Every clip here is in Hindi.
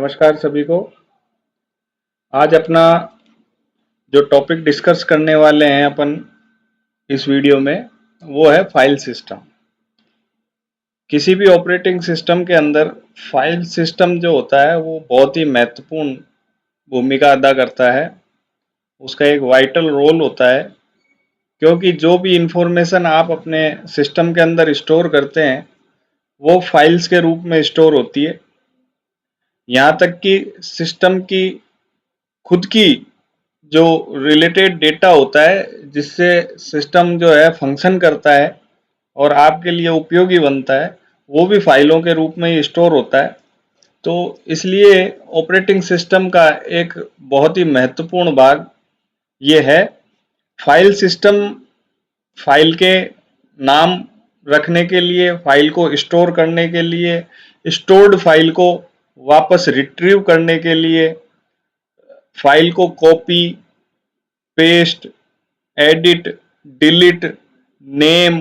नमस्कार सभी को। आज अपना जो टॉपिक डिस्कस करने वाले हैं अपन इस वीडियो में वो है फाइल सिस्टम। किसी भी ऑपरेटिंग सिस्टम के अंदर फाइल सिस्टम जो होता है वो बहुत ही महत्वपूर्ण भूमिका अदा करता है। उसका एक वाइटल रोल होता है, क्योंकि जो भी इंफॉर्मेशन आप अपने सिस्टम के अंदर स्टोर करते हैं वो फाइल्स के रूप में स्टोर होती है। यहाँ तक कि सिस्टम की खुद की जो रिलेटेड डेटा होता है जिससे सिस्टम जो है फंक्शन करता है और आपके लिए उपयोगी बनता है, वो भी फाइलों के रूप में ही स्टोर होता है। तो इसलिए ऑपरेटिंग सिस्टम का एक बहुत ही महत्वपूर्ण भाग ये है। फाइल सिस्टम फाइल के नाम रखने के लिए, फाइल को स्टोर करने के लिए, स्टोर्ड फाइल को वापस रिट्रीव करने के लिए, फाइल को copy, paste, edit, delete, name,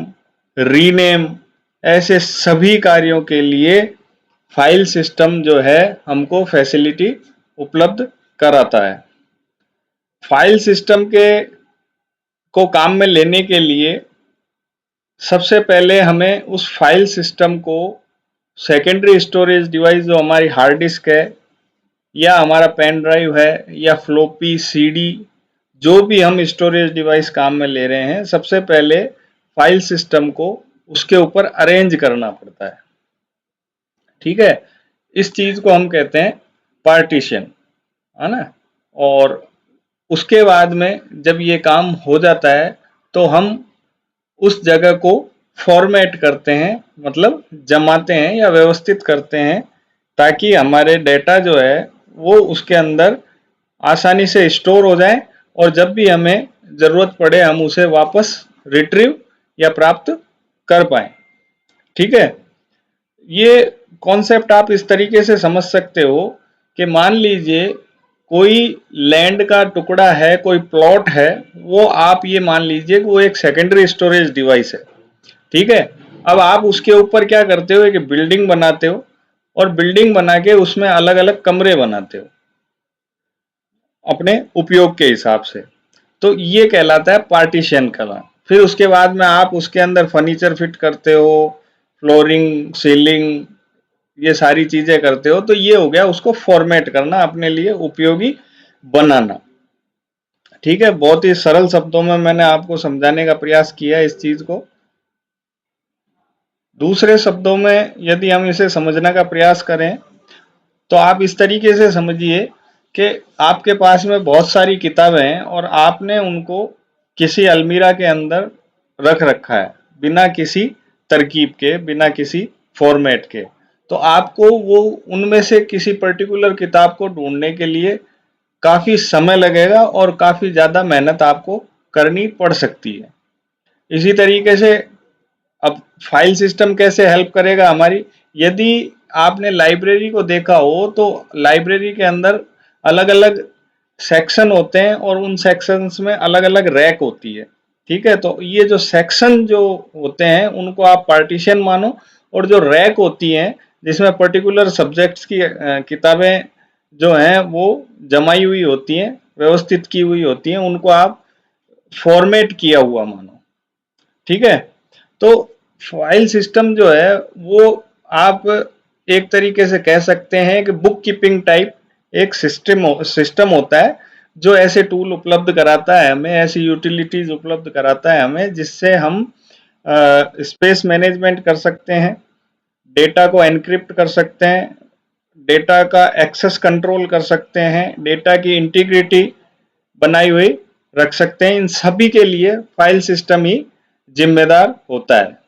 rename, ऐसे सभी कार्यों के लिए फाइल सिस्टम जो है हमको फैसिलिटी उपलब्ध कराता है। फाइल सिस्टम के को काम में लेने के लिए सबसे पहले हमें उस फाइल सिस्टम को सेकेंडरी स्टोरेज डिवाइस जो हमारी हार्ड डिस्क है या हमारा पेन ड्राइव है या फ्लोपी सीडी, जो भी हम स्टोरेज डिवाइस काम में ले रहे हैं, सबसे पहले फाइल सिस्टम को उसके ऊपर अरेंज करना पड़ता है। ठीक है, इस चीज को हम कहते हैं पार्टीशन, है ना। और उसके बाद में जब ये काम हो जाता है तो हम उस जगह को फॉर्मेट करते हैं, मतलब जमाते हैं या व्यवस्थित करते हैं, ताकि हमारे डेटा जो है वो उसके अंदर आसानी से स्टोर हो जाए और जब भी हमें ज़रूरत पड़े हम उसे वापस रिट्रीव या प्राप्त कर पाएं। ठीक है, ये कॉन्सेप्ट आप इस तरीके से समझ सकते हो कि मान लीजिए कोई लैंड का टुकड़ा है, कोई प्लॉट है, वो आप ये मान लीजिए कि वो एक सेकेंडरी स्टोरेज डिवाइस है। ठीक है, अब आप उसके ऊपर क्या करते हो, एक बिल्डिंग बनाते हो और बिल्डिंग बना के उसमें अलग अलग कमरे बनाते हो अपने उपयोग के हिसाब से। तो ये कहलाता है पार्टीशन करना। फिर उसके बाद में आप उसके अंदर फर्नीचर फिट करते हो, फ्लोरिंग, सीलिंग, ये सारी चीजें करते हो। तो ये हो गया उसको फॉर्मेट करना, अपने लिए उपयोगी बनाना। ठीक है, बहुत ही सरल शब्दों में मैंने आपको समझाने का प्रयास किया है इस चीज को। दूसरे शब्दों में यदि हम इसे समझने का प्रयास करें तो आप इस तरीके से समझिए कि आपके पास में बहुत सारी किताबें हैं और आपने उनको किसी अलमीरा के अंदर रख रखा है, बिना किसी तरकीब के, बिना किसी फॉर्मेट के। तो आपको वो उनमें से किसी पर्टिकुलर किताब को ढूंढने के लिए काफ़ी समय लगेगा और काफ़ी ज़्यादा मेहनत आपको करनी पड़ सकती है। इसी तरीके से अब फाइल सिस्टम कैसे हेल्प करेगा हमारी, यदि आपने लाइब्रेरी को देखा हो तो लाइब्रेरी के अंदर अलग अलग सेक्शन होते हैं और उन सेक्शंस में अलग अलग रैक होती है। ठीक है, तो ये जो सेक्शन जो होते हैं उनको आप पार्टीशन मानो, और जो रैक होती हैं जिसमें पर्टिकुलर सब्जेक्ट्स की किताबें जो हैं वो जमाई हुई होती हैं, व्यवस्थित की हुई होती हैं, उनको आप फॉर्मेट किया हुआ मानो। ठीक है, तो फाइल सिस्टम जो है वो आप एक तरीके से कह सकते हैं कि बुक कीपिंग टाइप एक सिस्टम होता है, जो ऐसे टूल उपलब्ध कराता है हमें, ऐसी यूटिलिटीज उपलब्ध कराता है हमें, जिससे हम स्पेस मैनेजमेंट कर सकते हैं, डेटा को एनक्रिप्ट कर सकते हैं, डेटा का एक्सेस कंट्रोल कर सकते हैं, डेटा की इंटीग्रिटी बनाई हुई रख सकते हैं। इन सभी के लिए फाइल सिस्टम ही जिम्मेदार होता है।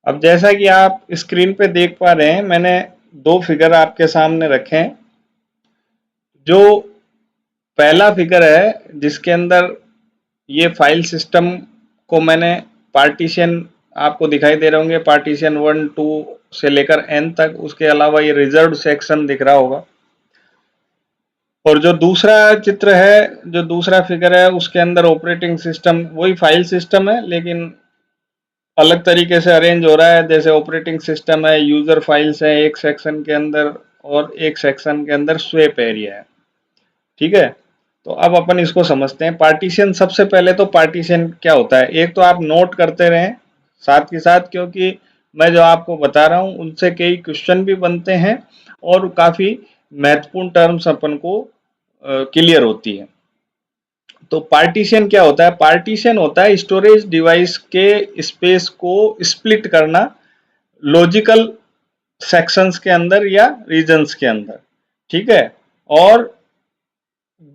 अब जैसा कि आप स्क्रीन पे देख पा रहे हैं, मैंने दो फिगर आपके सामने रखे हैं। जो पहला फिगर है जिसके अंदर ये फाइल सिस्टम को मैंने पार्टीशन, आपको दिखाई दे रहे होंगे पार्टीशन 1, 2 से लेकर n तक, उसके अलावा ये रिजर्व्ड सेक्शन दिख रहा होगा। और जो दूसरा चित्र है, जो दूसरा फिगर है, उसके अंदर ऑपरेटिंग सिस्टम, वही फाइल सिस्टम है लेकिन अलग तरीके से अरेंज हो रहा है। जैसे ऑपरेटिंग सिस्टम है, यूजर फाइल्स है एक सेक्शन के अंदर, और एक सेक्शन के अंदर स्वैप एरिया है। ठीक है, तो अब अपन इसको समझते हैं। पार्टीशन, सबसे पहले तो पार्टीशन क्या होता है, एक तो आप नोट करते रहें साथ के साथ, क्योंकि मैं जो आपको बता रहा हूं उनसे कई क्वेश्चन भी बनते हैं और काफी महत्वपूर्ण टर्म्स अपन को क्लियर होती है। तो पार्टीशन क्या होता है, पार्टीशन होता है स्टोरेज डिवाइस के स्पेस को स्प्लिट करना लॉजिकल सेक्शंस के अंदर या रीजन्स के अंदर। ठीक है, और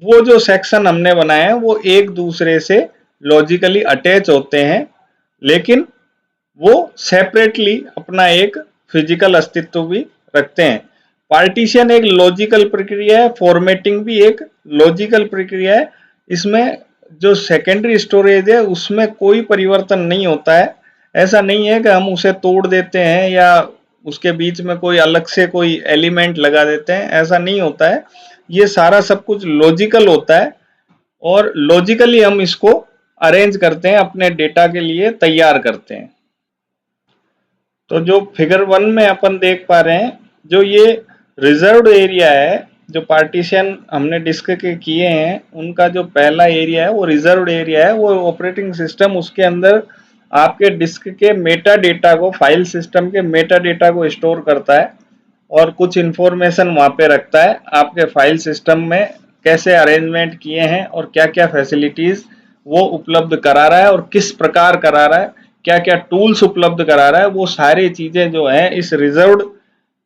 वो जो सेक्शन हमने बनाए हैं वो एक दूसरे से लॉजिकली अटैच होते हैं, लेकिन वो सेपरेटली अपना एक फिजिकल अस्तित्व भी रखते हैं। पार्टीशन एक लॉजिकल प्रक्रिया है, फॉर्मेटिंग भी एक लॉजिकल प्रक्रिया है। इसमें जो सेकेंडरी स्टोरेज है उसमें कोई परिवर्तन नहीं होता है। ऐसा नहीं है कि हम उसे तोड़ देते हैं या उसके बीच में कोई अलग से कोई एलिमेंट लगा देते हैं, ऐसा नहीं होता है। ये सारा सब कुछ लॉजिकल होता है और लॉजिकली हम इसको अरेंज करते हैं, अपने डेटा के लिए तैयार करते हैं। तो जो फिगर 1 में अपन देख पा रहे हैं, जो ये रिजर्व्ड एरिया है, जो पार्टीशन हमने डिस्क के किए हैं उनका जो पहला एरिया है वो रिजर्व्ड एरिया है। वो ऑपरेटिंग सिस्टम उसके अंदर आपके डिस्क के मेटा डेटा को, फाइल सिस्टम के मेटा डेटा को स्टोर करता है और कुछ इंफॉर्मेशन वहां पे रखता है आपके फाइल सिस्टम में कैसे अरेंजमेंट किए हैं और क्या क्या फैसिलिटीज वो उपलब्ध करा रहा है और किस प्रकार करा रहा है, क्या क्या टूल्स उपलब्ध करा रहा है, वो सारी चीजें जो है इस रिजर्व्ड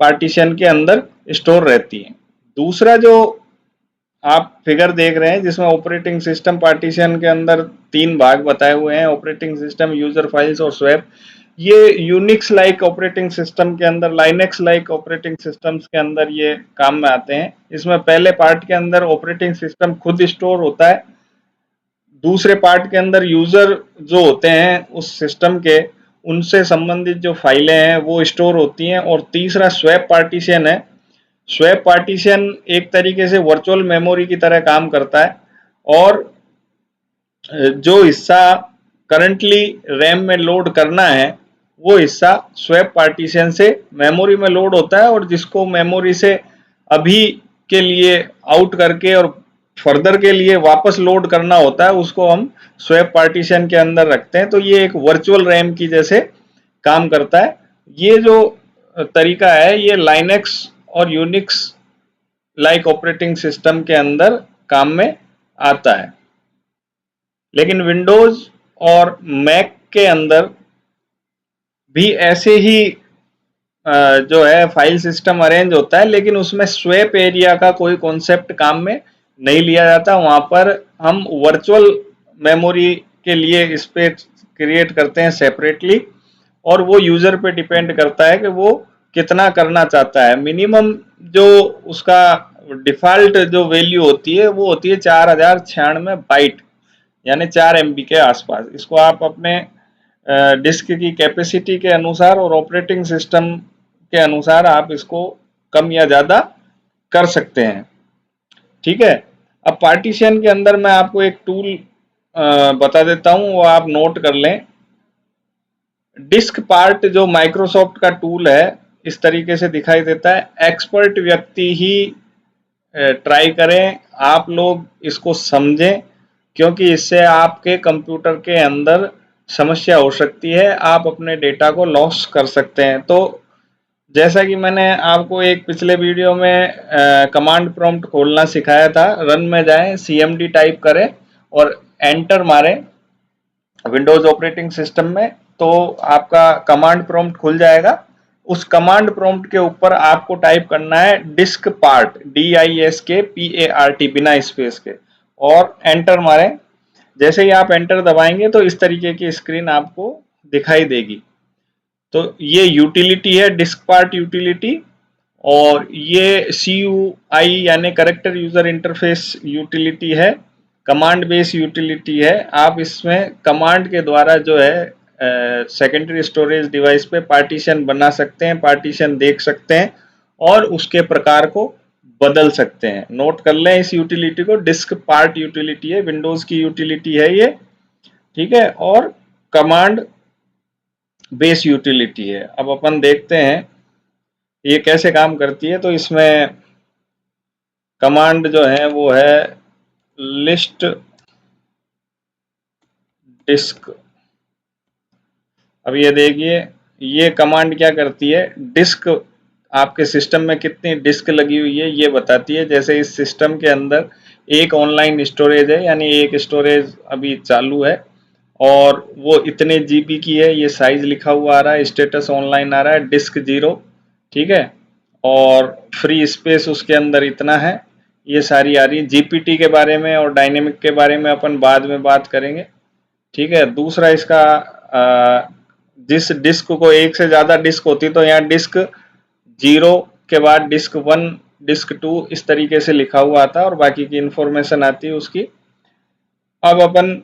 पार्टीशन के अंदर स्टोर रहती हैं। दूसरा जो आप फिगर देख रहे हैं जिसमें ऑपरेटिंग सिस्टम पार्टीशन के अंदर तीन भाग बताए हुए हैं, ऑपरेटिंग सिस्टम, यूजर फाइल्स और स्वैप। ये यूनिक्स लाइक ऑपरेटिंग सिस्टम के अंदर, लाइनेक्स लाइक ऑपरेटिंग सिस्टम्स के अंदर ये काम में आते हैं। इसमें पहले पार्ट के अंदर ऑपरेटिंग सिस्टम खुद स्टोर होता है, दूसरे पार्ट के अंदर यूजर जो होते हैं उस सिस्टम के, उनसे संबंधित जो फाइलें हैं वो स्टोर होती हैं, और तीसरा स्वैप पार्टीशन है। स्वैप पार्टीशन एक तरीके से वर्चुअल मेमोरी की तरह काम करता है और जो हिस्सा करंटली रैम में लोड करना है वो हिस्सा स्वैप पार्टीशन से मेमोरी में लोड होता है, और जिसको मेमोरी से अभी के लिए आउट करके और फर्दर के लिए वापस लोड करना होता है उसको हम स्वैप पार्टीशन के अंदर रखते हैं। तो ये एक वर्चुअल रैम की जैसे काम करता है। ये जो तरीका है ये लाइनेक्स और यूनिक्स लाइक ऑपरेटिंग सिस्टम के अंदर काम में आता है, लेकिन विंडोज और मैक के अंदर भी ऐसे ही जो है फाइल सिस्टम अरेंज होता है, लेकिन उसमें स्वैप एरिया का कोई कॉन्सेप्ट काम में नहीं लिया जाता। वहां पर हम वर्चुअल मेमोरी के लिए स्पेस क्रिएट करते हैं सेपरेटली, और वो यूजर पे डिपेंड करता है कि वो कितना करना चाहता है। मिनिमम जो उसका डिफॉल्ट जो वैल्यू होती है वो होती है 4096 बाइट, यानी 4 MB के आसपास। इसको आप अपने डिस्क की कैपेसिटी के अनुसार और ऑपरेटिंग सिस्टम के अनुसार आप इसको कम या ज़्यादा कर सकते हैं। ठीक है, अब पार्टीशन के अंदर मैं आपको एक टूल बता देता हूँ, वो आप नोट कर लें। डिस्क पार्ट जो माइक्रोसॉफ्ट का टूल है इस तरीके से दिखाई देता है। एक्सपर्ट व्यक्ति ही ट्राई करें, आप लोग इसको समझें, क्योंकि इससे आपके कंप्यूटर के अंदर समस्या हो सकती है, आप अपने डेटा को लॉस कर सकते हैं। तो जैसा कि मैंने आपको एक पिछले वीडियो में कमांड प्रॉम्प्ट खोलना सिखाया था, रन में जाएं, CMD टाइप करें और एंटर मारें विंडोज ऑपरेटिंग सिस्टम में, तो आपका कमांड प्रॉम्प्ट खुल जाएगा। उस कमांड प्रॉम्प्ट के ऊपर आपको टाइप करना है डिस्क पार्ट, DISKPART, बिना स्पेस के, और एंटर मारें। जैसे ही आप एंटर दबाएंगे तो इस तरीके की स्क्रीन आपको दिखाई देगी। तो ये यूटिलिटी है, डिस्क पार्ट यूटिलिटी, और ये CUI यानी करेक्टर यूजर इंटरफेस यूटिलिटी है, कमांड बेस यूटिलिटी है। आप इसमें कमांड के द्वारा जो है सेकेंडरी स्टोरेज डिवाइस पे पार्टीशन बना सकते हैं, पार्टीशन देख सकते हैं और उसके प्रकार को बदल सकते हैं। नोट कर लें इस यूटिलिटी को, डिस्क पार्ट यूटिलिटी है, विंडोज की यूटिलिटी है ये। ठीक है, और कमांड बेस यूटिलिटी है। अब अपन देखते हैं ये कैसे काम करती है, तो इसमें कमांड जो है वो है लिस्ट डिस्क। अब ये देखिए, ये कमांड क्या करती है, डिस्क आपके सिस्टम में कितनी डिस्क लगी हुई है ये बताती है। जैसे इस सिस्टम के अंदर एक ऑनलाइन स्टोरेज है, यानी एक स्टोरेज अभी चालू है और वो इतने जीबी की है, ये साइज लिखा हुआ आ रहा है, स्टेटस ऑनलाइन आ रहा है, डिस्क 0, ठीक है, और फ्री स्पेस उसके अंदर इतना है, ये सारी आ रही है। जीपीटी के बारे में और डायनेमिक के बारे में अपन बाद में बात करेंगे, ठीक है। दूसरा इसका जिस डिस्क को एक से ज़्यादा डिस्क होती तो यहाँ डिस्क 0 के बाद डिस्क 1, डिस्क 2 इस तरीके से लिखा हुआ आता और बाकी की इंफॉर्मेशन आती है उसकी। अब अपन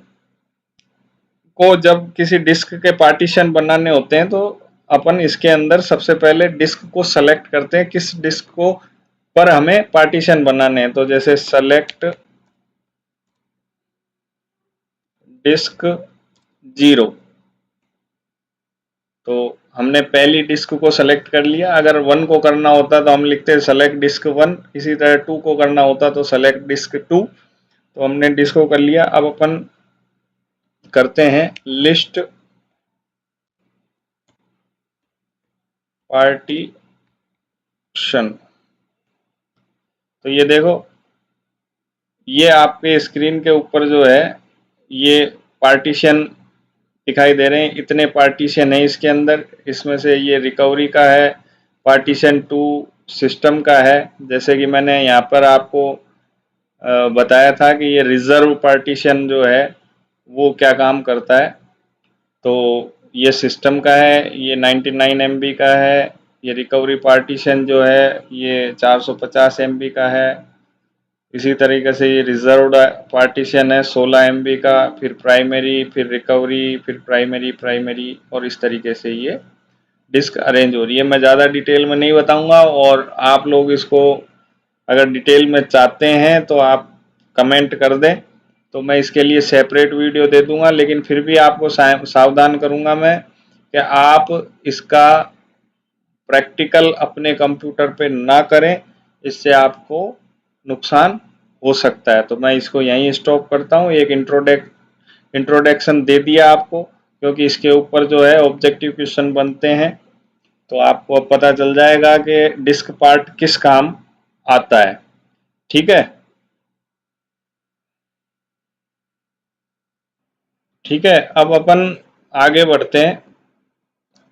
को जब किसी डिस्क के पार्टीशन बनाने होते हैं तो अपन इसके अंदर सबसे पहले डिस्क को सेलेक्ट करते हैं, किस डिस्क को पर हमें पार्टीशन बनाने हैं। तो जैसे सेलेक्ट डिस्क 0, तो हमने पहली डिस्क को सेलेक्ट कर लिया। अगर 1 को करना होता तो हम लिखते हैं सेलेक्ट डिस्क 1, इसी तरह 2 को करना होता तो सेलेक्ट डिस्क 2। तो हमने डिस्क को कर लिया। अब अपन करते हैं लिस्ट पार्टीशन। तो ये देखो, ये आपके स्क्रीन के ऊपर जो है ये पार्टीशन दिखाई दे रहे हैं, इतने पार्टीशन है इसके अंदर। इसमें से ये रिकवरी का है, पार्टीशन 2 सिस्टम का है। जैसे कि मैंने यहाँ पर आपको बताया था कि ये रिजर्व पार्टीशन जो है वो क्या काम करता है। तो ये सिस्टम का है, ये 99 MB का है। ये रिकवरी पार्टीशन जो है ये 450 MB का है। इसी तरीके से ये रिजर्व्ड पार्टीशन है 16 MB का, फिर प्राइमरी, फिर रिकवरी, फिर प्राइमरी प्राइमरी, और इस तरीके से ये डिस्क अरेंज हो रही है। मैं ज़्यादा डिटेल में नहीं बताऊंगा, और आप लोग इसको अगर डिटेल में चाहते हैं तो आप कमेंट कर दें, तो मैं इसके लिए सेपरेट वीडियो दे दूंगा। लेकिन फिर भी आपको सावधान करूंगा मैं कि आप इसका प्रैक्टिकल अपने कंप्यूटर पे ना करें, इससे आपको नुकसान हो सकता है। तो मैं इसको यहीं स्टॉप करता हूँ। एक इंट्रोडक्शन दे दिया आपको, क्योंकि इसके ऊपर जो है ऑब्जेक्टिव क्वेश्चन बनते हैं, तो आपको अब पता चल जाएगा कि डिस्क पार्ट किस काम आता है, ठीक है। ठीक है, अब अपन आगे बढ़ते हैं।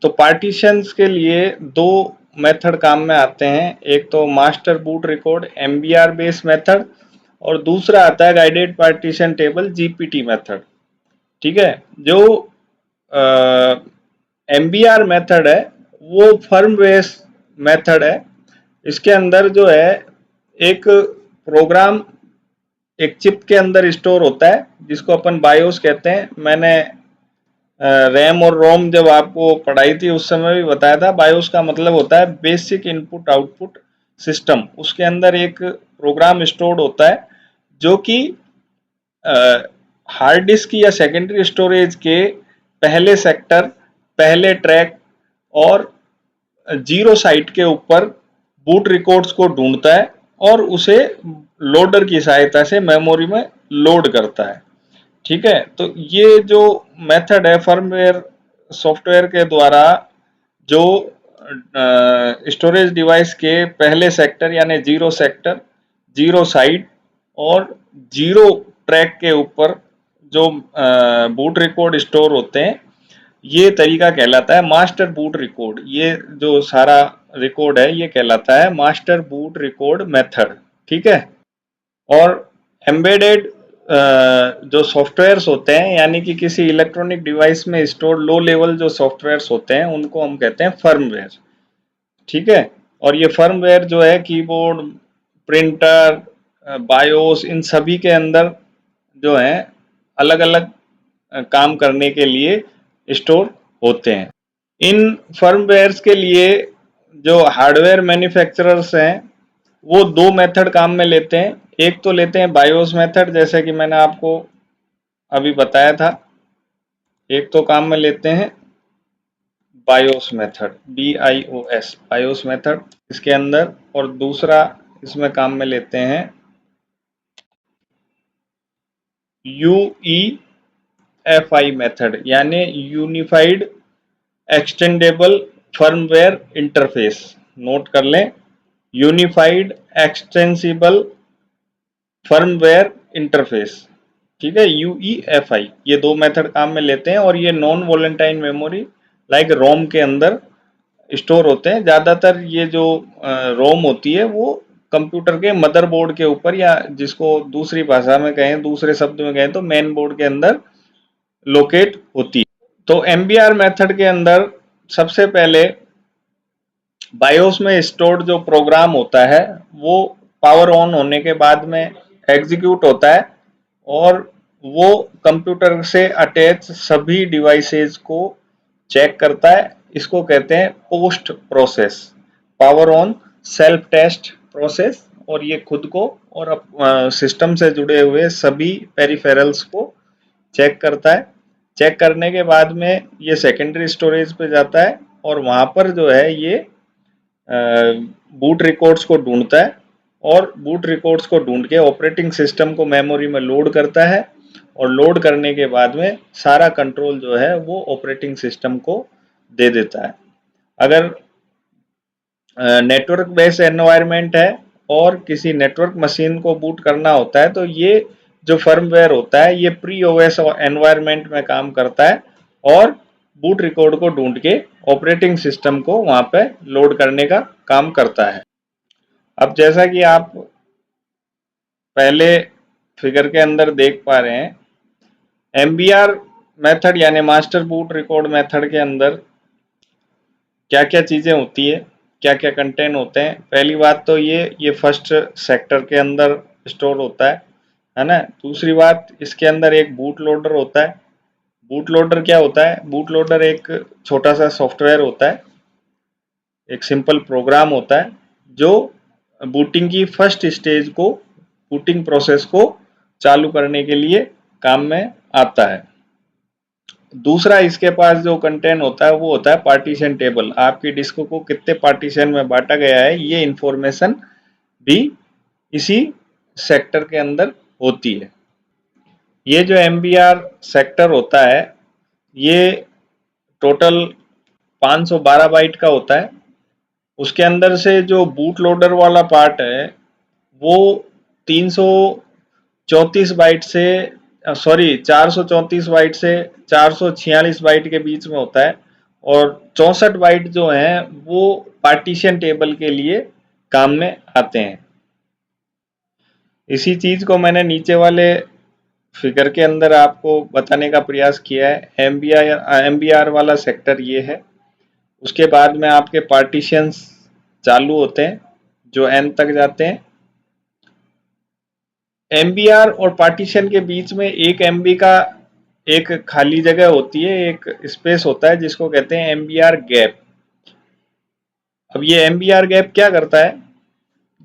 तो पार्टीशंस के लिए दो मेथड काम में आते हैं, एक तो master boot record MBR base method, और दूसरा आता है guided partition table GPT method, ठीक है। जो MBR मेथड है वो फर्म बेस मेथड है। इसके अंदर जो है एक प्रोग्राम एक चिप के अंदर स्टोर होता है जिसको अपन बायोस कहते हैं। मैंने रैम और रोम जब आपको पढ़ाई थी उस समय भी बताया था। बायोस का मतलब होता है बेसिक इनपुट आउटपुट सिस्टम। उसके अंदर एक प्रोग्राम स्टोर्ड होता है जो कि हार्ड डिस्क या सेकेंडरी स्टोरेज के पहले सेक्टर, पहले ट्रैक और 0 साइट के ऊपर बूट रिकॉर्ड्स को ढूंढता है और उसे लोडर की सहायता से मेमोरी में लोड करता है, ठीक है। तो ये जो मेथड है फर्मवेयर सॉफ्टवेयर के द्वारा जो स्टोरेज डिवाइस के पहले सेक्टर यानी 0 सेक्टर, 0 साइट और 0 ट्रैक के ऊपर जो बूट रिकॉर्ड स्टोर होते हैं, ये तरीका कहलाता है मास्टर बूट रिकॉर्ड। ये जो सारा रिकॉर्ड है ये कहलाता है मास्टर बूट रिकॉर्ड मेथड, ठीक है। और एम्बेडेड जो सॉफ्टवेयर्स होते हैं, यानी कि किसी इलेक्ट्रॉनिक डिवाइस में स्टोर लो लेवल जो सॉफ्टवेयर्स होते हैं उनको हम कहते हैं फर्मवेयर, ठीक है। और ये फर्मवेयर जो है कीबोर्ड, प्रिंटर, बायोस, इन सभी के अंदर जो है अलग अलग काम करने के लिए स्टोर होते हैं। इन फर्मवेयर्स के लिए जो हार्डवेयर मैन्युफैक्चरर्स हैं वो दो मेथड काम में लेते हैं। एक तो लेते हैं बायोस मेथड, जैसे कि मैंने आपको अभी बताया था। एक तो काम में लेते हैं BIOS method, BIOS BIOS method इसके अंदर, और दूसरा इसमें काम में लेते हैं UEFI मेथड, यानी unified extendable firmware interface. Note कर लें, यूनिफाइड एक्सटेंसिबल फर्मवेयर इंटरफेस, ठीक है, UEFI। ये दो मेथड काम में लेते हैं और ये नॉन वॉलेंटाइन मेमोरी लाइक रोम के अंदर स्टोर होते हैं। ज़्यादातर ये जो रोम होती है वो कंप्यूटर के मदरबोर्ड के ऊपर, या जिसको दूसरी भाषा में कहें, दूसरे शब्द में कहें तो मेन बोर्ड के अंदर लोकेट होती है। तो MBR मेथड के अंदर सबसे पहले बायोस में स्टोर्ड जो प्रोग्राम होता है वो पावर ऑन होने के बाद में एग्जीक्यूट होता है, और वो कंप्यूटर से अटैच सभी डिवाइसेस को चेक करता है। इसको कहते हैं POST process, power on self test process. और ये खुद को और सिस्टम से जुड़े हुए सभी पेरिफेरल्स को चेक करता है। चेक करने के बाद में ये सेकेंडरी स्टोरेज पे जाता है, और वहाँ पर जो है ये बूट रिकॉर्ड्स को ढूंढता है, और बूट रिकॉर्ड्स को ढूंढ के ऑपरेटिंग सिस्टम को मेमोरी में लोड करता है, और लोड करने के बाद में सारा कंट्रोल जो है वो ऑपरेटिंग सिस्टम को दे देता है। अगर नेटवर्क बेस्ड एनवायरनमेंट है और किसी नेटवर्क मशीन को बूट करना होता है, तो ये जो फर्मवेयर होता है ये प्री ओएस एनवायरनमेंट में काम करता है, और बूट रिकॉर्ड को ढूंढ के ऑपरेटिंग सिस्टम को वहां पे लोड करने का काम करता है। अब जैसा कि आप पहले फिगर के अंदर देख पा रहे हैं, MBR मेथड यानी मास्टर बूट रिकॉर्ड मेथड के अंदर क्या क्या चीजें होती है, क्या क्या कंटेंट होते हैं। पहली बात तो ये फर्स्ट सेक्टर के अंदर स्टोर होता है ना। दूसरी बात, इसके अंदर एक बूट लोडर होता है। बूट लोडर क्या होता है? बूट लोडर एक छोटा सा सॉफ्टवेयर होता है, एक सिंपल प्रोग्राम होता है जो बूटिंग की फर्स्ट स्टेज को, बूटिंग प्रोसेस को चालू करने के लिए काम में आता है। दूसरा इसके पास जो कंटेंट होता है वो होता है पार्टीशन टेबल। आपकी डिस्क को कितने पार्टीशन में बांटा गया है ये इंफॉर्मेशन भी इसी सेक्टर के अंदर होती है। ये जो MBR सेक्टर होता है ये टोटल 512 बाइट का होता है। उसके अंदर से जो बूट लोडर वाला पार्ट है वो 334 बाइट से 434 बाइट से 446 बाइट के बीच में होता है, और 64 बाइट जो हैं वो पार्टीशन टेबल के लिए काम में आते हैं। इसी चीज को मैंने नीचे वाले फिगर के अंदर आपको बताने का प्रयास किया है। MBR वाला सेक्टर ये है। उसके बाद में आपके पार्टीशंस चालू होते हैं जो N तक जाते हैं। MBR और पार्टीशन के बीच में 1 MB का एक खाली जगह होती है, एक स्पेस होता है जिसको कहते हैं MBR गैप। अब ये MBR गैप क्या करता है?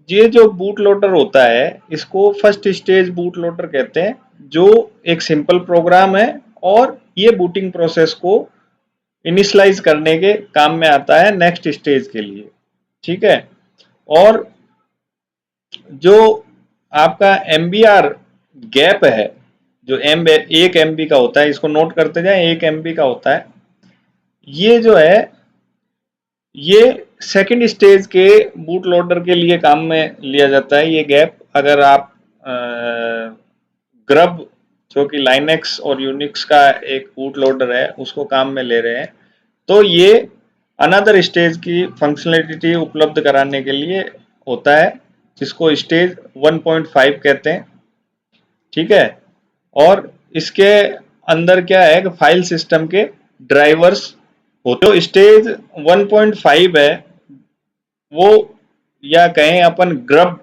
ये जो बूट लोडर होता है इसको फर्स्ट स्टेज बूट लोडर कहते हैं, जो एक सिंपल प्रोग्राम है और ये बूटिंग प्रोसेस को इनिशलाइज करने के काम में आता है नेक्स्ट स्टेज के लिए, ठीक है। और जो आपका MBR गैप है जो 1 MB का होता है, इसको नोट करते जाए, 1 MB का होता है। ये जो है ये सेकंड स्टेज के बूट लोडर के लिए काम में लिया जाता है। ये गैप अगर आप ग्रब जो कि लाइनेक्स और यूनिक्स का एक बूट लोडर है उसको काम में ले रहे हैं, तो ये अनदर स्टेज की फंक्शनलिटी उपलब्ध कराने के लिए होता है, जिसको स्टेज 1.5 कहते हैं, ठीक है। और इसके अंदर क्या है कि फाइल सिस्टम के ड्राइवर्स होते। तो स्टेज 1.5 है वो, या कहें अपन ग्रब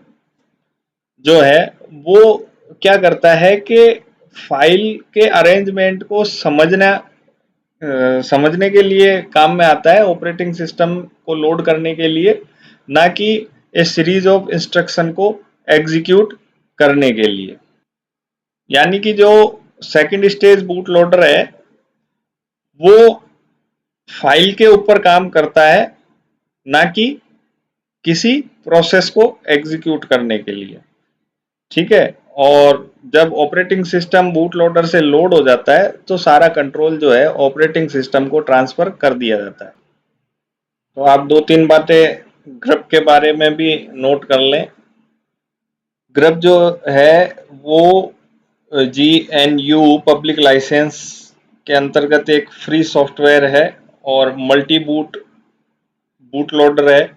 जो है वो क्या करता है कि फाइल के अरेंजमेंट को समझने के लिए काम में आता है, ऑपरेटिंग सिस्टम को लोड करने के लिए, ना कि ए सीरीज ऑफ इंस्ट्रक्शन को एग्जीक्यूट करने के लिए। यानी कि जो सेकंड स्टेज बूट लोडर है वो फाइल के ऊपर काम करता है, ना कि किसी प्रोसेस को एग्जीक्यूट करने के लिए। ठीक है। और जब ऑपरेटिंग सिस्टम बूट लोडर से लोड हो जाता है तो सारा कंट्रोल जो है ऑपरेटिंग सिस्टम को ट्रांसफर कर दिया जाता है। तो आप 2-3 बातें ग्रब के बारे में भी नोट कर लें। ग्रब जो है वो GNU पब्लिक लाइसेंस के अंतर्गत एक फ्री सॉफ्टवेयर है और मल्टी बूट लोडर है,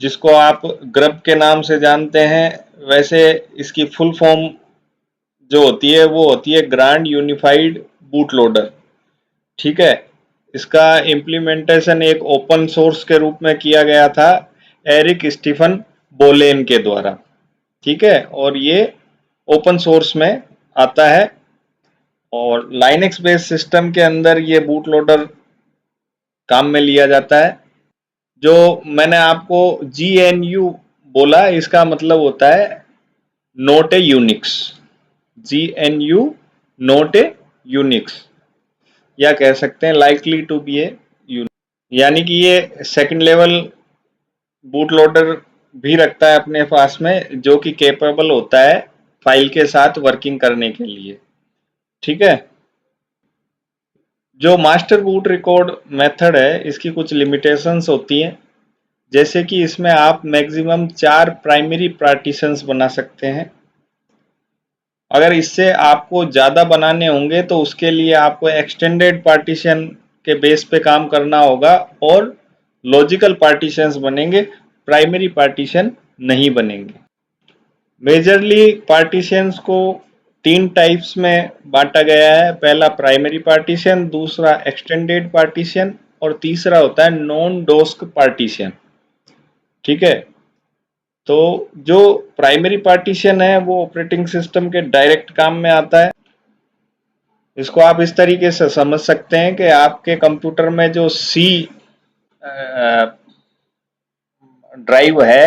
जिसको आप ग्रब के नाम से जानते हैं। वैसे इसकी फुल फॉर्म जो होती है वो होती है ग्रांड यूनिफाइड बूट लोडर। ठीक है। इसका इम्प्लीमेंटेशन एक ओपन सोर्स के रूप में किया गया था एरिक स्टीफन बोलेन के द्वारा। ठीक है। और ये ओपन सोर्स में आता है और लाइनक्स बेस्ड सिस्टम के अंदर ये बूट लोडर काम में लिया जाता है। जो मैंने आपको GNU बोला, इसका मतलब होता है not a Unix. GNU not a Unix, या कह सकते हैं likely to be a Unix, यानी कि ये सेकंड लेवल बूट लोडर भी रखता है अपने पास में, जो कि कैपेबल होता है फाइल के साथ वर्किंग करने के लिए। ठीक है। जो मास्टर बूट रिकॉर्ड मेथड है, इसकी कुछ लिमिटेशंस होती हैं, जैसे कि इसमें आप मैक्सिमम 4 प्राइमरी पार्टीशंस बना सकते हैं। अगर इससे आपको ज़्यादा बनाने होंगे तो उसके लिए आपको एक्सटेंडेड पार्टीशन के बेस पे काम करना होगा और लॉजिकल पार्टीशंस बनेंगे, प्राइमरी पार्टीशन नहीं बनेंगे। मेजरली पार्टीशंस को 3 टाइप्स में बांटा गया है। पहला प्राइमरी पार्टीशन, दूसरा एक्सटेंडेड पार्टीशन और तीसरा होता है नॉन डोस्क पार्टीशन। ठीक है। तो जो प्राइमरी पार्टीशन है वो ऑपरेटिंग सिस्टम के डायरेक्ट काम में आता है। इसको आप इस तरीके से समझ सकते हैं कि आपके कंप्यूटर में जो C ड्राइव है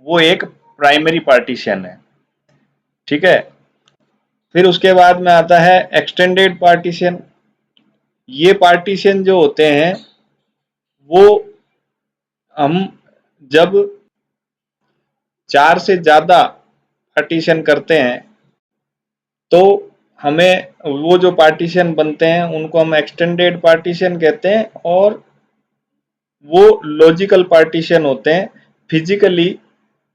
वो एक प्राइमरी पार्टीशन है। ठीक है। फिर उसके बाद में आता है एक्सटेंडेड पार्टीशन। ये पार्टीशन जो होते हैं वो हम जब 4 से ज़्यादा पार्टीशन करते हैं तो हमें वो जो पार्टीशन बनते हैं उनको हम एक्सटेंडेड पार्टीशन कहते हैं, और वो लॉजिकल पार्टीशन होते हैं। फिजिकली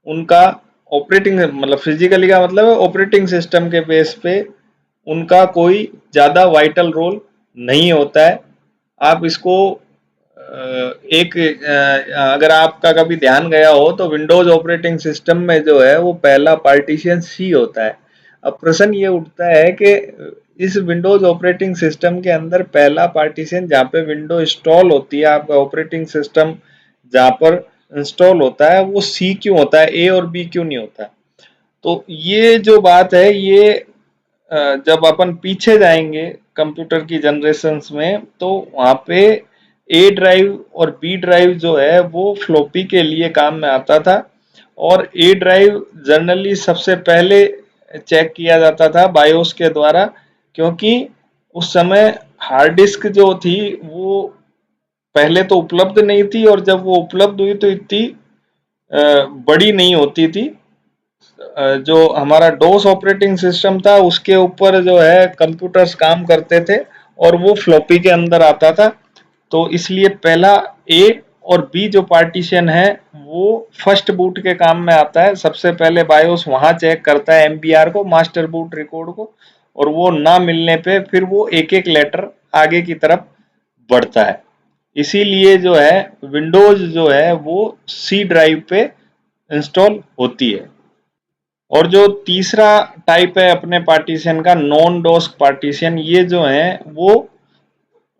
उनका ऑपरेटिंग मतलब फिजिकली का मतलब है ऑपरेटिंग सिस्टम के बेस पे उनका कोई ज़्यादा वाइटल रोल नहीं होता है। आप इसको एक अगर आपका कभी ध्यान गया हो तो विंडोज ऑपरेटिंग सिस्टम में जो है वो पहला पार्टीशन C होता है। अब प्रश्न ये उठता है कि इस विंडोज ऑपरेटिंग सिस्टम के अंदर पहला पार्टीशन जहाँ पे विंडो इंस्टॉल होती है, आपका ऑपरेटिंग सिस्टम जहाँ पर इंस्टॉल होता है, वो C क्यों होता है, A और B क्यों नहीं होता है? तो ये जो बात है ये जब अपन पीछे जाएंगे कंप्यूटर की जनरेशन्स में तो वहाँ पे A ड्राइव और B ड्राइव जो है वो फ्लॉपी के लिए काम में आता था, और A ड्राइव जनरली सबसे पहले चेक किया जाता था बायोस के द्वारा, क्योंकि उस समय हार्ड डिस्क जो थी वो पहले तो उपलब्ध नहीं थी, और जब वो उपलब्ध हुई तो इतनी बड़ी नहीं होती थी। जो हमारा डोस ऑपरेटिंग सिस्टम था उसके ऊपर जो है कंप्यूटर्स काम करते थे और वो फ्लॉपी के अंदर आता था। तो इसलिए पहला A और B जो पार्टीशन है वो फर्स्ट बूट के काम में आता है। सबसे पहले बायोस वहां चेक करता है MBR को, मास्टर बूट रिकॉर्ड को, और वो ना मिलने पे फिर वो एक एक लेटर आगे की तरफ बढ़ता है। इसीलिए जो है विंडोज जो है वो C ड्राइव पे इंस्टॉल होती है। और जो तीसरा टाइप है अपने पार्टीशन का, नॉन डोस्क पार्टीशन, ये जो है वो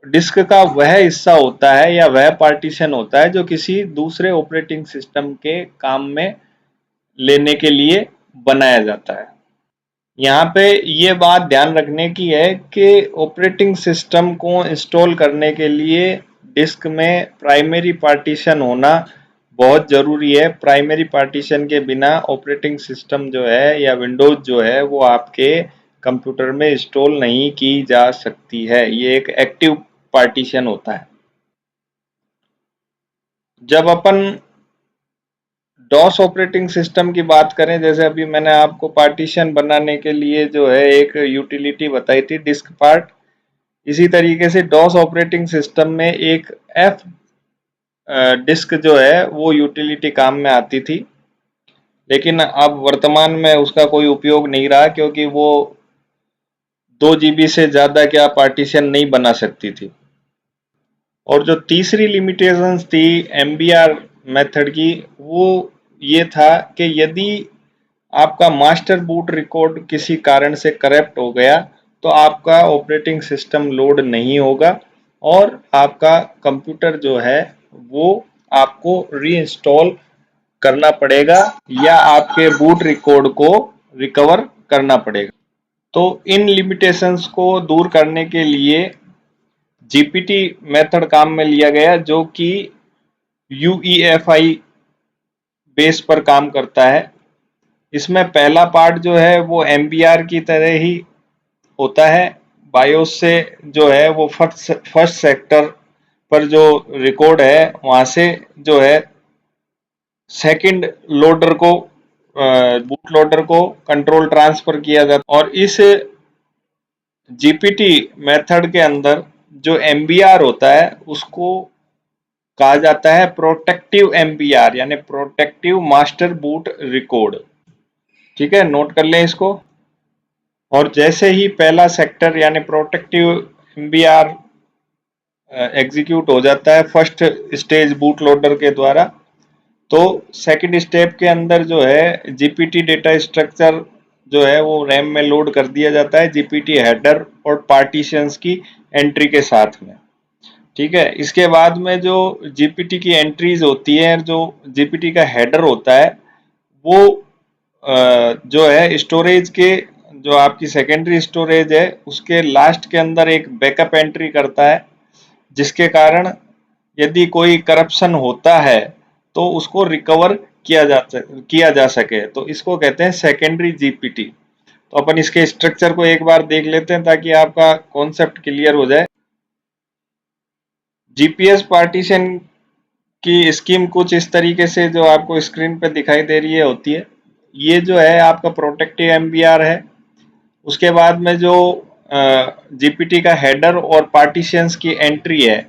डिस्क का वह हिस्सा होता है या वह पार्टीशन होता है जो किसी दूसरे ऑपरेटिंग सिस्टम के काम में लेने के लिए बनाया जाता है। यहाँ पे ये बात ध्यान रखने की है कि ऑपरेटिंग सिस्टम को इंस्टॉल करने के लिए डिस्क में प्राइमरी पार्टीशन होना बहुत ज़रूरी है। प्राइमरी पार्टीशन के बिना ऑपरेटिंग सिस्टम जो है या विंडोज जो है वो आपके कंप्यूटर में इंस्टॉल नहीं की जा सकती है। ये एक एक्टिव पार्टीशन होता है। जब अपन डॉस ऑपरेटिंग सिस्टम की बात करें, जैसे अभी मैंने आपको पार्टीशन बनाने के लिए जो है एक यूटिलिटी बताई थी डिस्क पार्ट, इसी तरीके से डॉस ऑपरेटिंग सिस्टम में एक एफ डिस्क जो है वो यूटिलिटी काम में आती थी, लेकिन अब वर्तमान में उसका कोई उपयोग नहीं रहा क्योंकि वो 2 GB से ज़्यादा क्या पार्टीशन नहीं बना सकती थी। और जो तीसरी लिमिटेशंस थी MBR मेथड की, वो ये था कि यदि आपका मास्टर बूट रिकॉर्ड किसी कारण से करप्ट हो गया तो आपका ऑपरेटिंग सिस्टम लोड नहीं होगा और आपका कंप्यूटर जो है वो आपको रीइंस्टॉल करना पड़ेगा या आपके बूट रिकॉर्ड को रिकवर करना पड़ेगा। तो इन लिमिटेशंस को दूर करने के लिए जीपीटी मेथड काम में लिया गया, जो कि UEFI बेस पर काम करता है। इसमें पहला पार्ट जो है वो MBR की तरह ही होता है। बायोस से जो है वो फर्स्ट सेक्टर पर जो रिकॉर्ड है वहां से जो है सेकंड लोडर को बूट लोडर को कंट्रोल ट्रांसफर किया जाता है। और इस जीपीटी मेथड के अंदर जो MBR होता है उसको कहा जाता है प्रोटेक्टिव MBR, यानी प्रोटेक्टिव मास्टर बूट रिकॉर्ड। ठीक है, नोट कर लें इसको। और जैसे ही पहला सेक्टर यानी प्रोटेक्टिव MBR एग्जीक्यूट हो जाता है फर्स्ट स्टेज बूट लोडर के द्वारा, तो सेकंड स्टेप के अंदर जो है जीपीटी डेटा स्ट्रक्चर जो है वो रैम में लोड कर दिया जाता है जीपीटी हेडर और पार्टीशंस की एंट्री के साथ में। ठीक है, इसके बाद में जो जीपीटी की एंट्रीज होती है, जो जीपीटी का हेडर होता है वो जो है स्टोरेज के, जो आपकी सेकेंडरी स्टोरेज है उसके लास्ट के अंदर एक बैकअप एंट्री करता है, जिसके कारण यदि कोई करप्शन होता है तो उसको रिकवर किया जा सके, तो इसको कहते हैं सेकेंडरी जीपीटी। तो अपन इसके स्ट्रक्चर को एक बार देख लेते हैं ताकि आपका कॉन्सेप्ट क्लियर हो जाए। जीपीएस पार्टीशन की स्कीम कुछ इस तरीके से जो आपको स्क्रीन पे दिखाई दे रही है होती है। ये जो है आपका प्रोटेक्टिव MBR है। उसके बाद में जो जीपीटी का हेडर और पार्टीशंस की एंट्री है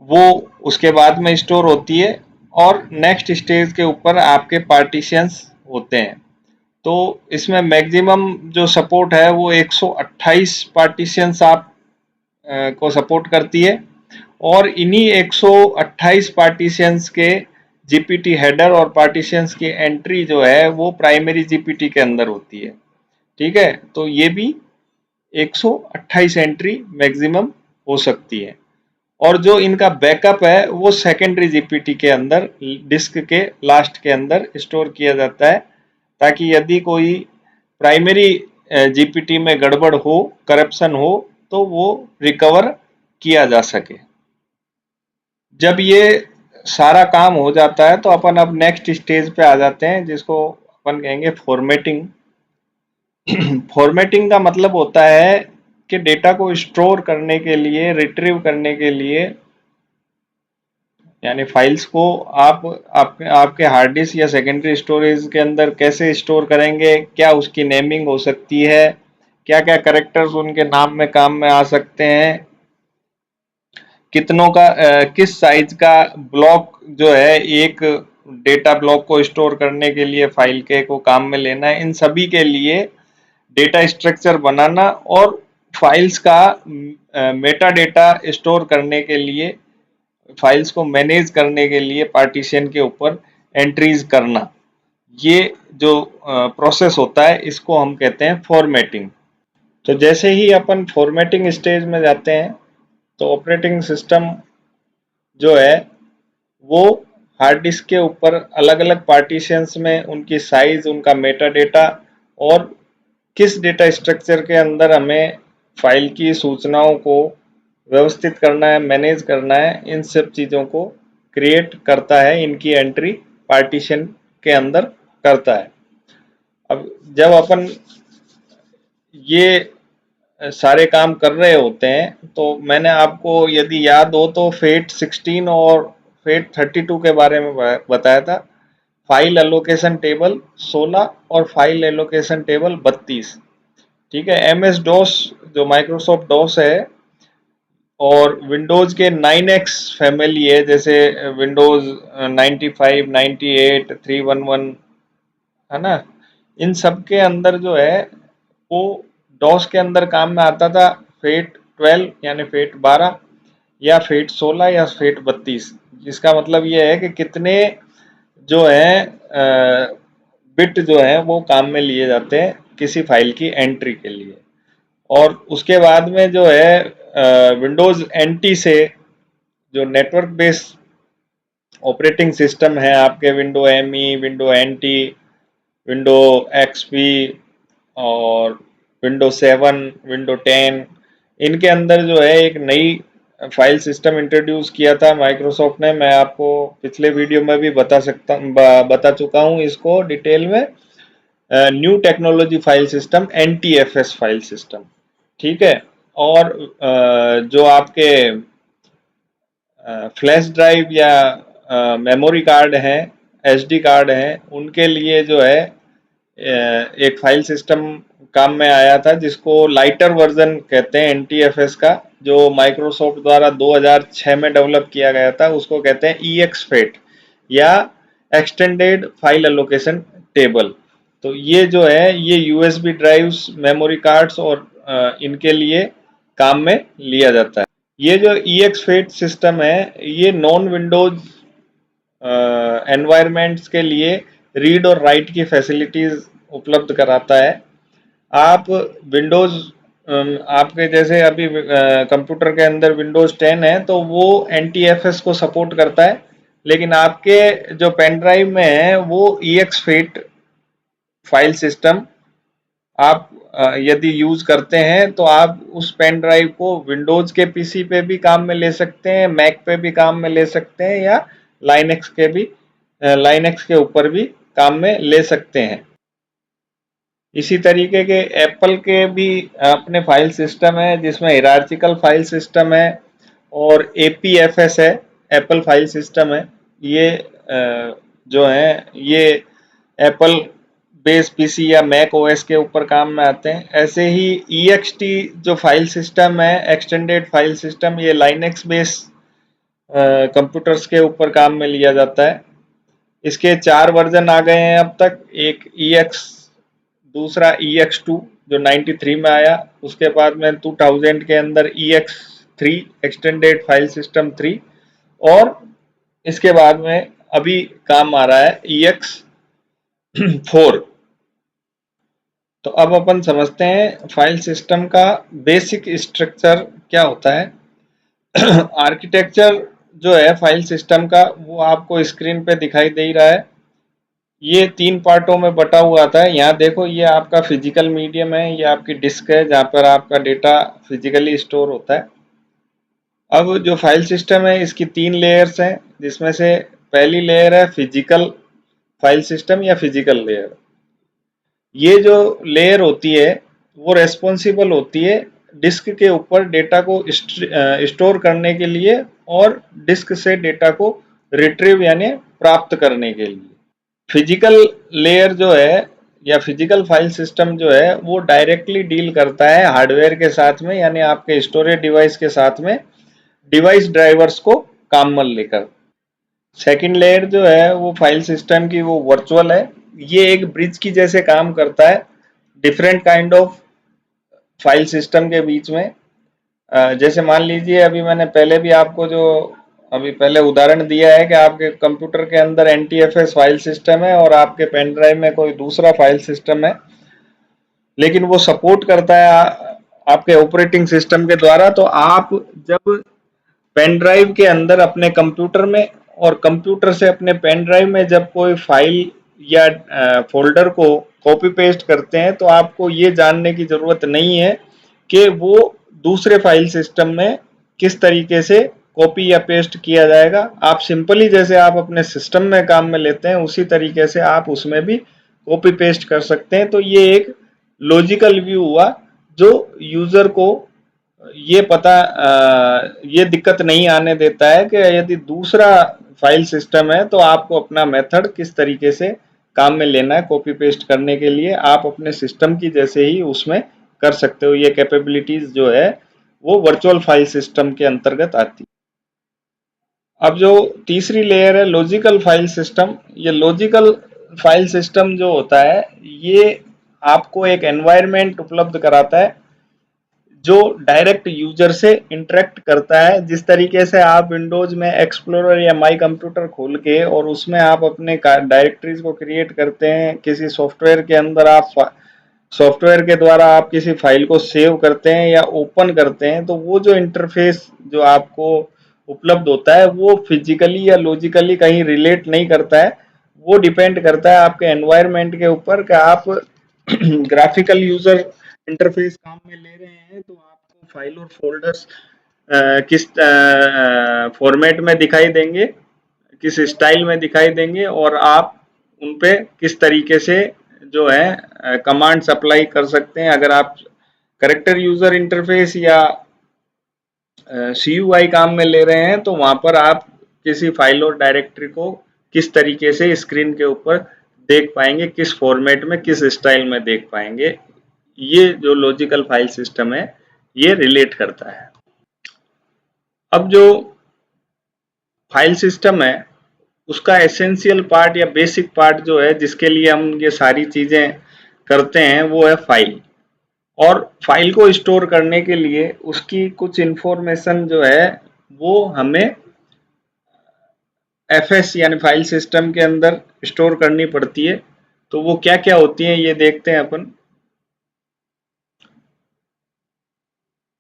वो उसके बाद में स्टोर होती है और नेक्स्ट स्टेज के ऊपर आपके पार्टीशंस होते हैं। तो इसमें मैक्सिमम जो सपोर्ट है वो 128 पार्टीशंस आप को सपोर्ट करती है और इन्हीं 128 पार्टीशंस के जीपीटी हेडर और पार्टीशंस की एंट्री जो है वो प्राइमरी जीपीटी के अंदर होती है। ठीक है, तो ये भी 128 एंट्री मैक्सिमम हो सकती है और जो इनका बैकअप है वो सेकेंडरी जीपीटी के अंदर डिस्क के लास्ट के अंदर स्टोर किया जाता है, ताकि यदि कोई प्राइमरी जीपीटी में गड़बड़ हो, करप्शन हो, तो वो रिकवर किया जा सके। जब ये सारा काम हो जाता है तो अपन अब नेक्स्ट स्टेज पे आ जाते हैं, जिसको अपन कहेंगे फॉर्मेटिंग। फॉर्मेटिंग का मतलब होता है कि डेटा को स्टोर करने के लिए, रिट्रीव करने के लिए, यानी फाइल्स को आपके हार्ड डिस्क या सेकेंडरी स्टोरेज के अंदर कैसे स्टोर करेंगे, क्या उसकी नेमिंग हो सकती है, क्या क्या कैरेक्टर्स उनके नाम में काम में आ सकते हैं, कितनों का किस साइज का ब्लॉक जो है एक डेटा ब्लॉक को स्टोर करने के लिए फाइल के को काम में लेना है, इन सभी के लिए डेटा स्ट्रक्चर बनाना और फाइल्स का मेटा डेटा स्टोर करने के लिए, फाइल्स को मैनेज करने के लिए पार्टीशन के ऊपर एंट्रीज करना, ये जो प्रोसेस होता है इसको हम कहते हैं फॉर्मेटिंग। तो जैसे ही अपन फॉर्मेटिंग स्टेज में जाते हैं तो ऑपरेटिंग सिस्टम जो है वो हार्ड डिस्क के ऊपर अलग अलग पार्टीशंस में उनकी साइज, उनका मेटा डेटा और किस डेटा स्ट्रक्चर के अंदर हमें फाइल की सूचनाओं को व्यवस्थित करना है, मैनेज करना है, इन सब चीज़ों को क्रिएट करता है, इनकी एंट्री पार्टीशन के अंदर करता है। अब जब अपन ये सारे काम कर रहे होते हैं। तो मैंने आपको यदि याद हो तो फेट 16 और फेट 32 के बारे में बताया था। फाइल एलोकेशन टेबल 16 और फाइल एलोकेशन टेबल 32। ठीक है, एमएस डॉस जो माइक्रोसॉफ्ट डॉस है और विंडोज के 9X फैमिली है, जैसे विंडोज 95, 98, 311, है ना, इन सब के अंदर जो है वो डॉस के अंदर काम में आता था फेट 12 यानी फेट 12 या फेट 16 या फेट 32। जिसका मतलब ये है कि कितने जो है बिट जो है वो काम में लिए जाते हैं किसी फाइल की एंट्री के लिए। और उसके बाद में जो है विंडोज एनटी से जो नेटवर्क बेस्ड ऑपरेटिंग सिस्टम है आपके, window ME, window NT, window XP और विंडो 7, विंडो 10, इनके अंदर जो है एक नई फाइल सिस्टम इंट्रोड्यूस किया था माइक्रोसॉफ्ट ने। मैं आपको पिछले वीडियो में भी बता चुका हूँ इसको डिटेल में। New technology file system, NTFS file system. ठीक है, और जो आपके फ्लैश ड्राइव या मेमोरी कार्ड हैं, SD कार्ड हैं, उनके लिए जो है एक फाइल सिस्टम काम में आया था जिसको लाइटर वर्जन कहते हैं NTFS का, जो माइक्रोसॉफ्ट द्वारा 2006 में डेवलप किया गया था। उसको कहते हैं EXFAT या एक्सटेंडेड फाइल एलोकेशन टेबल। तो ये जो है ये USB ड्राइव्स, मेमोरी कार्ड्स और इनके लिए काम में लिया जाता है। ये जो EXFAT सिस्टम है ये नॉन विंडोज एनवायरमेंट्स के लिए रीड और राइट की फैसिलिटीज उपलब्ध कराता है। आप विंडोज आपके जैसे अभी कंप्यूटर के अंदर विंडोज 10 है तो वो NTFS को सपोर्ट करता है, लेकिन आपके जो पेन ड्राइव में है वो EXFAT फाइल सिस्टम आप यदि यूज करते हैं तो आप उस पेन ड्राइव को विंडोज के पीसी पे भी काम में ले सकते हैं, मैक पे भी काम में ले सकते हैं, या लाइनक्स के ऊपर भी काम में ले सकते हैं। इसी तरीके के एप्पल के भी अपने फाइल सिस्टम है जिसमें हिरार्चिकल फाइल सिस्टम है और APFS है, एप्पल फाइल सिस्टम है। ये जो है ये एप्पल बेस पीसी या मैक ओएस के ऊपर काम में आते हैं। ऐसे ही EXT जो फाइल सिस्टम है, एक्सटेंडेड फाइल सिस्टम, ये लाइनक्स बेस कंप्यूटर्स के ऊपर काम में लिया जाता है। इसके 4 वर्जन आ गए हैं अब तक। एक EX, दूसरा EX2 जो 93 में आया, उसके बाद में 2000 के अंदर EX3 एक्सटेंडेड फाइल सिस्टम 3, और इसके बाद में अभी काम आ रहा है EX4। तो अब अपन समझते हैं फाइल सिस्टम का बेसिक स्ट्रक्चर क्या होता है। आर्किटेक्चर जो है फाइल सिस्टम का वो आपको स्क्रीन पे दिखाई दे रहा है। ये 3 पार्टों में बटा हुआ था। यहाँ देखो, ये आपका फिजिकल मीडियम है, ये आपकी डिस्क है जहाँ पर आपका डेटा फिजिकली स्टोर होता है। अब जो फाइल सिस्टम है इसकी 3 लेयर्स हैं, जिसमें से पहली लेयर है फिजिकल फाइल सिस्टम या फिजिकल लेयर। ये जो लेयर होती है वो रेस्पॉन्सिबल होती है डिस्क के ऊपर डेटा को स्टोर करने के लिए और डिस्क से डेटा को रिट्रीव यानी प्राप्त करने के लिए। फिजिकल लेयर जो है या फिजिकल फाइल सिस्टम जो है वो डायरेक्टली डील करता है हार्डवेयर के साथ में, यानी आपके स्टोरेज डिवाइस के साथ में, डिवाइस ड्राइवर्स को काम में लेकर। सेकंड लेयर जो है वो फाइल सिस्टम की वो वर्चुअल है। ये एक ब्रिज की जैसे काम करता है different kind of file system के बीच में। जैसे मान लीजिए अभी मैंने पहले भी आपको जो अभी पहले उदाहरण दिया है कि आपके कंप्यूटर के अंदर NTFS फाइल सिस्टम है और आपके पेन ड्राइव में कोई दूसरा फाइल सिस्टम है, लेकिन वो सपोर्ट करता है आपके ऑपरेटिंग सिस्टम के द्वारा। तो आप जब पेन ड्राइव के अंदर अपने कंप्यूटर में और कंप्यूटर से अपने पेन ड्राइव में जब कोई फाइल या फोल्डर को कॉपी पेस्ट करते हैं तो आपको ये जानने की जरूरत नहीं है कि वो दूसरे फाइल सिस्टम में किस तरीके से कॉपी या पेस्ट किया जाएगा। आप सिंपली जैसे आप अपने सिस्टम में काम में लेते हैं उसी तरीके से आप उसमें भी कॉपी पेस्ट कर सकते हैं। तो ये एक लॉजिकल व्यू हुआ जो यूजर को ये दिक्कत नहीं आने देता है कि यदि दूसरा फाइल सिस्टम है तो आपको अपना मेथड किस तरीके से काम में लेना है। कॉपी पेस्ट करने के लिए आप अपने सिस्टम की जैसे ही उसमें कर सकते हो। ये कैपेबिलिटीज जो है वो वर्चुअल फाइल सिस्टम के अंतर्गत आती है। अब जो तीसरी लेयर है लॉजिकल फाइल सिस्टम, ये लॉजिकल फाइल सिस्टम जो होता है ये आपको एक एनवायरनमेंट उपलब्ध कराता है जो डायरेक्ट यूजर से इंटरेक्ट करता है। जिस तरीके से आप विंडोज में एक्सप्लोरर या माई कंप्यूटर खोल के और उसमें आप अपने डायरेक्टरीज को क्रिएट करते हैं, किसी सॉफ्टवेयर के अंदर आप सॉफ्टवेयर के द्वारा आप किसी फाइल को सेव करते हैं या ओपन करते हैं, तो वो जो इंटरफेस जो आपको उपलब्ध होता है वो फिजिकली या लॉजिकली कहीं रिलेट नहीं करता है। वो डिपेंड करता है आपके एनवायरनमेंट के ऊपर कि आप ग्राफिकल यूजर इंटरफेस काम में ले रहे हैं तो आपको फाइल और फोल्डर्स किस फॉर्मेट में दिखाई देंगे, किस स्टाइल में दिखाई देंगे और आप उन पे किस तरीके से जो है कमांड्स अप्लाई कर सकते हैं। अगर आप करेक्टर यूजर इंटरफेस या CUI काम में ले रहे हैं तो वहां पर आप किसी फाइल और डायरेक्टरी को किस तरीके से स्क्रीन के ऊपर देख पाएंगे, किस फॉर्मेट में किस स्टाइल में देख पाएंगे, ये जो लॉजिकल फाइल सिस्टम है ये रिलेट करता है। अब जो फाइल सिस्टम है उसका एसेंशियल पार्ट या बेसिक पार्ट जो है जिसके लिए हम ये सारी चीजें करते हैं वो है फाइल। और फाइल को स्टोर करने के लिए उसकी कुछ इंफॉर्मेशन जो है वो हमें FS यानी फाइल सिस्टम के अंदर स्टोर करनी पड़ती है। तो वो क्या क्या होती है ये देखते हैं अपन।